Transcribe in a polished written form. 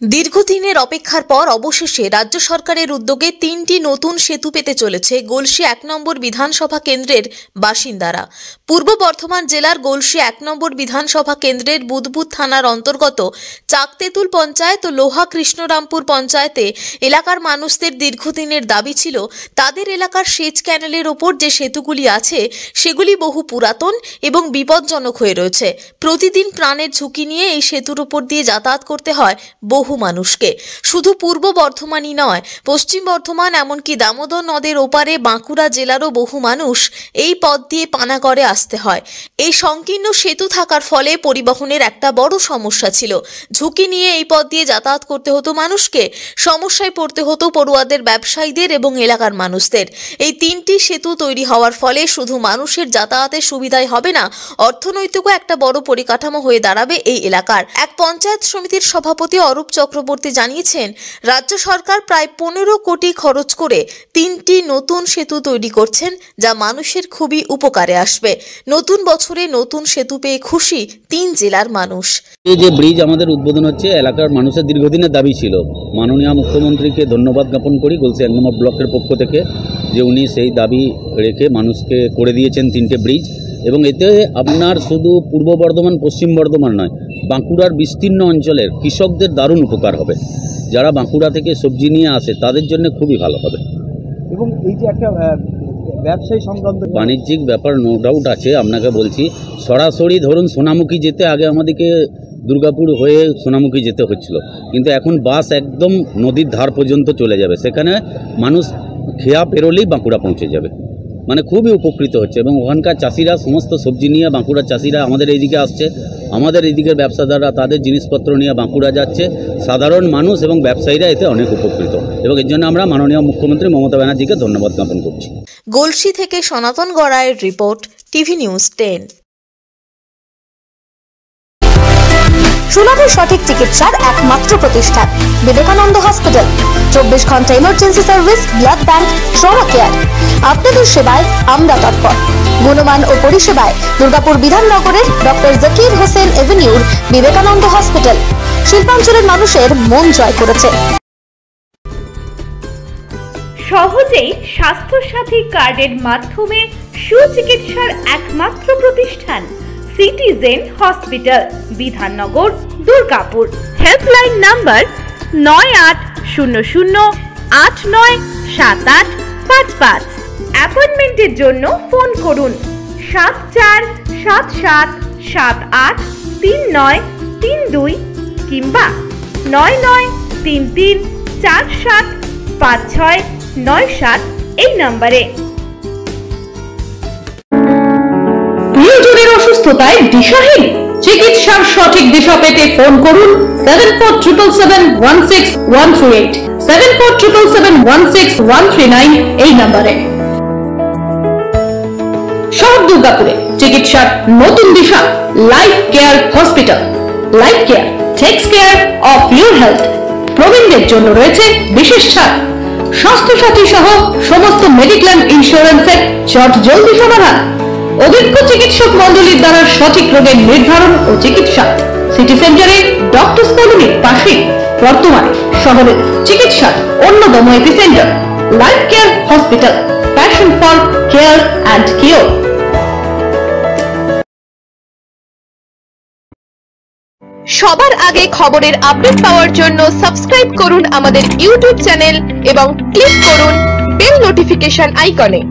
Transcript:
দীর্ঘদিনের অপেক্ষার পর অবশেষে রাজ্য সরকারের উদ্যোগে 3টি নতুন সেতু পেতে চলেছে গলসি 1 নম্বর বিধানসভা কেন্দ্রের বাসিন্দারা। পূর্ব বর্ধমান জেলার গলসি 1 নম্বর বিধানসভা কেন্দ্রের বুদবুদ থানার অন্তর্গত চাকতেতুল পঞ্চায়েত ও লোহা কৃষ্ণরামপুর পঞ্চায়েতে এলাকার মানুষদের দীর্ঘদিনের দাবি ছিল তাদের এলাকার সেচ ক্যানেলের ওপর যে সেতুগুলি আছে সেগুলি বহু পুরাতন এবং বিপজ্জনক হয়ে রয়েছে। প্রতিদিন প্রাণের ঝুঁকি নিয়ে এই সেতুর উপর দিয়ে যাতায়াত করতে হয় বহু মানুষকে। শুধু পূর্ব বর্ধমানই নয়, পশ্চিম বর্ধমান এমনকি দামোদর নদের ওপারে বাঁকুড়া জেলারও বহু মানুষ এই পথ দিয়ে পানাগড়ে আসতে হয়। এই সংকীর্ণ সেতু থাকার ফলে পরিবহনের একটা বড় সমস্যা ছিল। ঝুঁকি নিয়ে এই পথ দিয়ে যাতায়াত করতে হতো মানুষকে। সমস্যায় পড়তে হতো পড়ুয়াদের, ব্যবসায়ীদের এবং এলাকার মানুষদের। এই 3টি সেতু তৈরি হওয়ার ফলে শুধু মানুষের যাতায়াতের সুবিধাই হবে না, অর্থনৈতিকও একটা বড় পরিকাঠামো হয়ে দাঁড়াবে এই এলাকার। এক পঞ্চায়েত সমিতির সভাপতি অরূপ চক্রবর্তী জানিয়েছেন, রাজ্য সরকার প্রায় 15 কোটি খরচ করে 3টি নতুন সেতু তৈরি করছেন, যা মানুষের খুবই উপকারে আসবে। নতুন বছরে নতুন সেতু পেয়ে খুশি 3 জেলার মানুষ। এই যে ব্রিজ আমাদের উদ্বোধন হচ্ছে, এলাকার মানুষের দীর্ঘদিনের দাবি ছিল। মাননীয় মুখ্যমন্ত্রীকে ধন্যবাদ জ্ঞাপন করি গলসি 1 নম্বর ব্লকের পক্ষ থেকে, যে উনি সেই দাবি রেখে মানুষকে করে দিয়েছেন 3টে ব্রিজ। এবং এতে আপনার শুধু পূর্ব বর্ধমান, পশ্চিম বর্ধমান নয়, বাঁকুড়ার বিস্তীর্ণ অঞ্চলের কৃষকদের দারুণ উপকার হবে। যারা বাঁকুড়া থেকে সবজি নিয়ে আসে তাদের জন্য খুবই ভালো হবে। এবং এই যে একটা ব্যবসায়ী সংক্রান্ত বাণিজ্যিক ব্যাপার নো ডাউট আছে। আপনাকে বলছি, সরাসরি ধরুন সোনামুখী যেতে আগে আমাদেরকে দুর্গাপুর হয়ে সোনামুখী যেতে হচ্ছিল, কিন্তু এখন বাস একদম নদীর ধার পর্যন্ত চলে যাবে। সেখানে মানুষ খেয়া পেরোলেই বাঁকুড়া পৌঁছে যাবে, মানে খুবই উপকৃত হচ্ছে। এবং ওখানকার চাষিরা সমস্ত সবজি নিয়ে, বাঁকুড়ার চাষিরা আমাদের এইদিকে আসছে, আমাদের এইদিকের ব্যবসাদাররা তাদের জিনিসপত্র নিয়ে বাঁকুড়া যাচ্ছে। সাধারণ মানুষ এবং ব্যবসায়ীরা এতে অনেক উপকৃত, এবং এর জন্য আমরা মাননীয় মুখ্যমন্ত্রী মমতা ব্যানার্জিকে ধন্যবাদ জ্ঞাপন করছি। গলসি থেকে সনাতন গড়াইয়ের রিপোর্ট, টিভি নিউজ 10। সুলভে সঠিক চিকিৎসার একমাত্র প্রতিষ্ঠান বিবেকানন্দ হসপিটাল। 24 ঘন্টা emergency service, blood bank, trauma care. আপনাদের সেবায় আমরা তৎপর। গুণমান ও পরিষেবায় দুর্গাপুর বিধাননগরের ডক্টর জাকির হোসেন এভিনিউর বিবেকানন্দ হসপিটাল শিল্পাঞ্চলের মানুষের মন জয় করেছে। সহজেই স্বাস্থ্য সাথী কার্ডের মাধ্যমে সুচিকিৎসার একমাত্র প্রতিষ্ঠান citizen hospital, Bidhannagar, Durgapur. Helpline number 9800897855। অ্যাপয়েন্টমেন্টের জন্য ফোন করুন 7477783932 কিংবা 9933475697 এই নম্বরে। প্রিয়জনের অসুস্থতায় দিশাহীন, চিকিৎসার সঠিক দিশা পেতে ফোন করুন 7477716138, 7477716139 এই নম্বরে। শহর দুর্গাপুরে চিকিৎসার নতুন দিশা Life Care Hospital. Life Care takes care of your health. প্রবীণদের জন্য রয়েছে বিশেষ ছাড়। স্বাস্থ্য সাথী সহ সমস্ত মেডিক্লেম ইন্স্যুরেন্সের জলদি সমাধান। অভিজ্ঞ চিকিৎসক মন্ডলীর দ্বারা সঠিক রোগের নির্ধারণ ও চিকিৎসা। সিটি সেন্টারে ডক্টরস কলোনির পাশে বর্তমানে শহরের চিকিৎসার অন্যতম epicentre life Care hospital, passion for care and cure. সবার আগে খবরের আপডেট পাওয়ার জন্য সাবস্ক্রাইব করুন আমাদের ইউটিউব চ্যানেল এবং ক্লিক করুন বেল নোটিফিকেশন আইকনে।